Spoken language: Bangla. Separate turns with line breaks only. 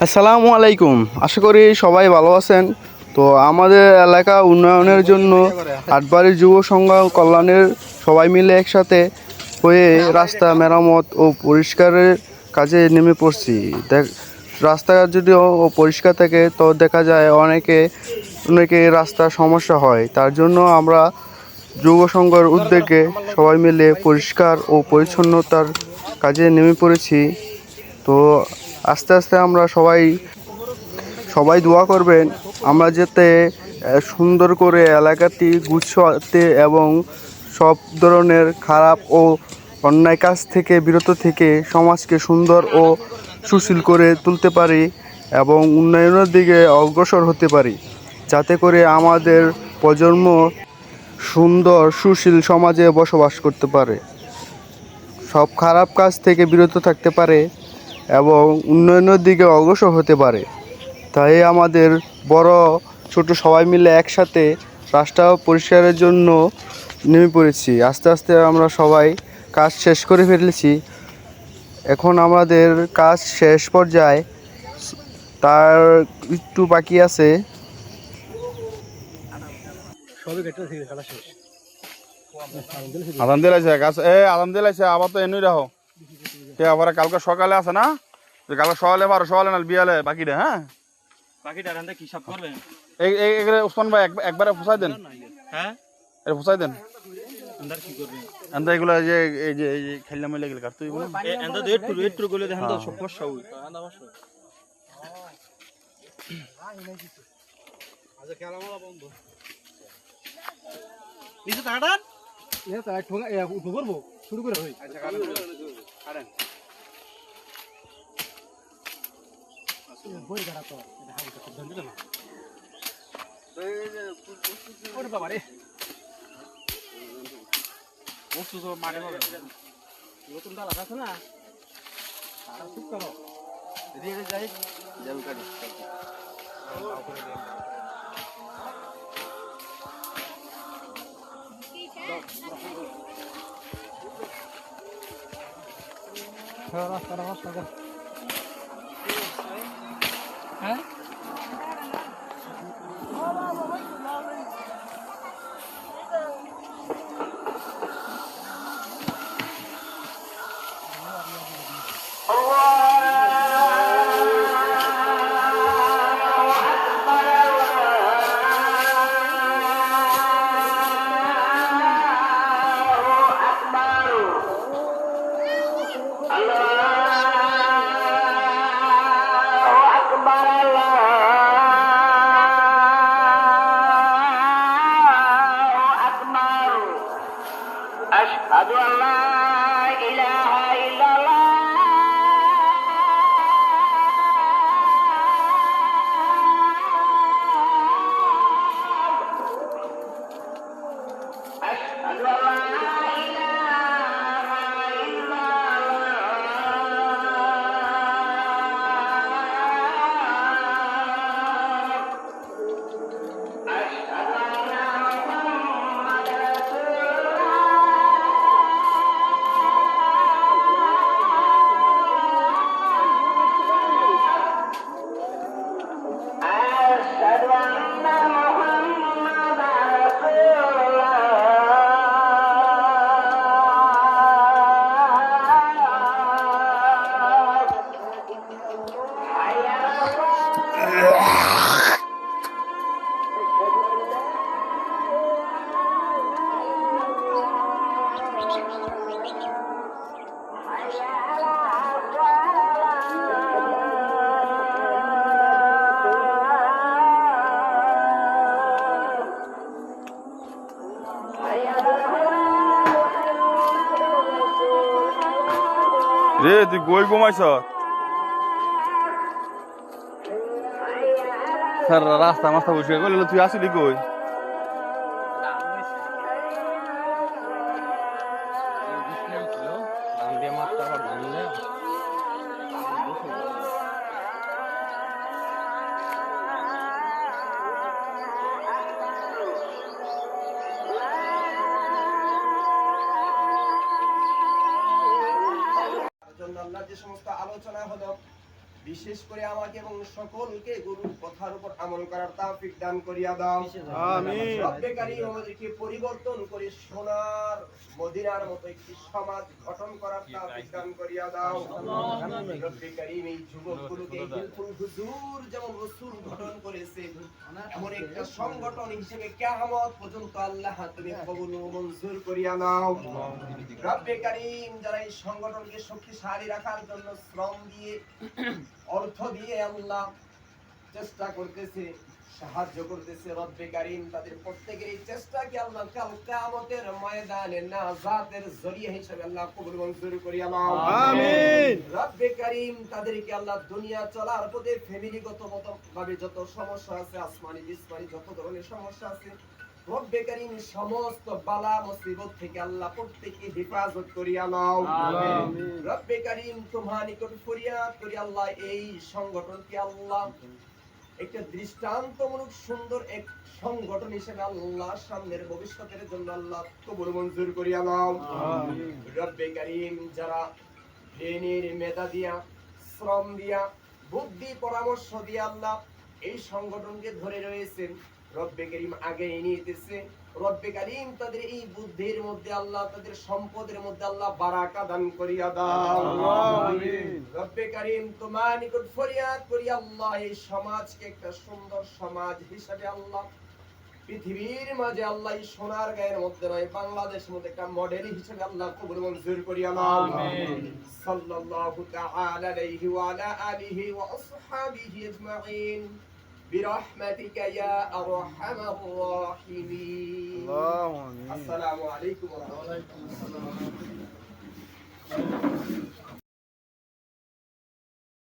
আসসালামু আলাইকুম। আশা করি সবাই ভালো আছেন। তো আমাদের এলাকা উন্নয়নের জন্য আটবাড়ির যুব সংঘ কল্যাণের সবাই মিলে একসাথে হয়ে রাস্তা মেরামত ও পরিষ্কারের কাজে নেমে পড়ছি। রাস্তাঘাট যদি পরিষ্কার থাকে তো দেখা যায় অনেকে রাস্তার সমস্যা হয়। তার জন্য আমরা যুব সংঘের উদ্যোগে সবাই মিলে পরিষ্কার ও পরিচ্ছন্নতার কাজে নেমে পড়েছি। তো আস্তে আস্তে আমরা সবাই দোয়া করবেন আমরা যাতে সুন্দর করে এলাকাটি গুছাতে এবং সব ধরনের খারাপ ও অন্যায় কাজ থেকে বিরত থেকে সমাজকে সুন্দর ও সুশীল করে তুলতে পারি এবং উন্নয়নের দিকে অগ্রসর হতে পারি, যাতে করে আমাদের প্রজন্ম সুন্দর সুশীল সমাজে বসবাস করতে পারে, সব খারাপ কাজ থেকে বিরত থাকতে পারে এবং উন্নয়নের দিকে অগ্রসর হতে পারে। তাই আমাদের বড় ছোট সবাই মিলে একসাথে রাস্তা পরিষ্কারের জন্য নেমে পড়েছি। আস্তে আস্তে আমরা সবাই কাজ শেষ করে ফেলেছি। এখন আমাদের কাজ শেষ পর্যায়ে, তার একটু বাকি আছে।
আদান দিলাইছে গাছ আদান দিলাইছে আবার তো এনুই রাখো কে আবার কালকে সকালে আছে না, কালকে সকালে পারো সকালে না বিয়ালে বাকিটা। হ্যাঁ
বাকিটা রান্দা কি সব করবেন?
এই উসমান ভাই একবারে ফুসাই দেন।
হ্যাঁ
এটা ফুসাই দেন।
আন্দার কি করবেন?
আন্দা এগুলো এই যে খেলনা মিলে গেল কার তুই বল
এ আন্দা ওয়েট টু গলে দেখেন তো সব সমস্যা হই আন্দা বসো। আচ্ছা খেলামালা বন্ধ নিচে টাকাটা এ তা ঠোঙা উঠো করব শুরু করে হই। আচ্ছা কারেন বই গাড়া তো এটা হালকা খুব ধরে না এই যে ওরে বাবা রে বস্তু তো মারে হবে নতুন ডাল আছে না তারা ঠিক করো এদিকে যাই জল কাটি হ্যাঁ
أشهد أن لا إله إلا الله أشهد أن لا إله إلا الله أشهد أن محمدا رسول أشهد أن محمدا رسول الله حي على الصلاة حي على الصلاة حي على
রে তুই গই ঘুমাইছ স্যার রাস্তা মাস্তা বসে গেল তুই আসিলি কই?
যে সমস্ত আলোচনা হলো
বিশেষ করে আমাকে এবং সকলকে গুরুর কথার উপর আমল করার তৌফিক দান করিয়া দাও।
আমিন।
রব্বে কারীম আমাদেরকে পরিবর্তন করে সোনার মদিনার মতো একটি সমাজ গঠন করার তৌফিক দান করিয়া দাও। রব্বে কারীম এই যুবকগুলোকে হিলফুল হুজুর যেমন রাসূল গঠন করেছে এমন একটা সংগঠন হিসেবে কিয়ামত পর্যন্ত আল্লাহ তুমি কবুল ও মঞ্জুর করিয়া নাও। রব্বে কারীম যারা এই সংগঠনকে শক্তিশালী রাখার জন্য শ্রম দিয়ে অর্থ দিয়ে আল্লাহ চেষ্টা করতেছে, সাহায্য করতেছে, রব্বে কারীম তাদের প্রত্যেকের এই চেষ্টাকে আল্লাহ কাল কিয়ামতের ময়দানে নাজাতের জরিয়া হিসেবে আল্লাহ কবুল মঞ্জুর করিয়া নাও।
আমিন।
রব্বে কারীম তাদেরকে আল্লাহ দুনিয়া চলার পথে ফ্যামিলিগত ভাবে যত সমস্যা আছে, আসমানি জিসমানি যত ধরনের সমস্যা আছে, রব্বে কারীম সমস্ত বালা মুসিবত থেকে আল্লাহ প্রত্যেককে হেফাজত করিয়া নাও।
আমিন।
রব্বে কারীম তোমার নিকট ফরিয়াদ করি আল্লাহ এই সংগঠনকে আল্লাহ একটা দৃষ্টান্তমূলক সুন্দর এক সংগঠন হিসেবে আল্লাহ সামনের ভবিষ্যতের জন্য আল্লাহ কবুল মঞ্জুর করিয়া নাও। রব্বে কারীম যারা ব্রেনের মেধা দিয়া, শ্রম দিয়া, বুদ্ধি পরামর্শ দিয়া আল্লাহ এই সংগঠনকে ধরে রয়েছেন, রব্বে কারীম আগে নিতেছে, রব্বে কারীম তাদের এই বুদ্ধির মধ্যে আল্লাহ তাদের সম্পদের মধ্যে আল্লাহ বারাকা দান করিয়া দাও।
আমিন।
রব্বে কারীম তোমার নিকট ফরিয়াদ করি আল্লাহ এই সমাজকে একটা সুন্দর সমাজ হিসেবে আল্লাহ পৃথিবীর মাঝে আল্লাহ এই সোনার গায়ের মধ্যে নয় বাংলাদেশের মধ্যে একটা মডেল হিসেবে আল্লাহ কবুল মঞ্জুর করিয়া নাও। সাল্লাল্লাহু তাআলা আলাইহি ওয়া আলা আলিহি ওয়া আসহাবিহি আজমাইন برحمتك يا أرحم الراحمين.
اللهم آمين.
السلام عليكم ورحمة الله.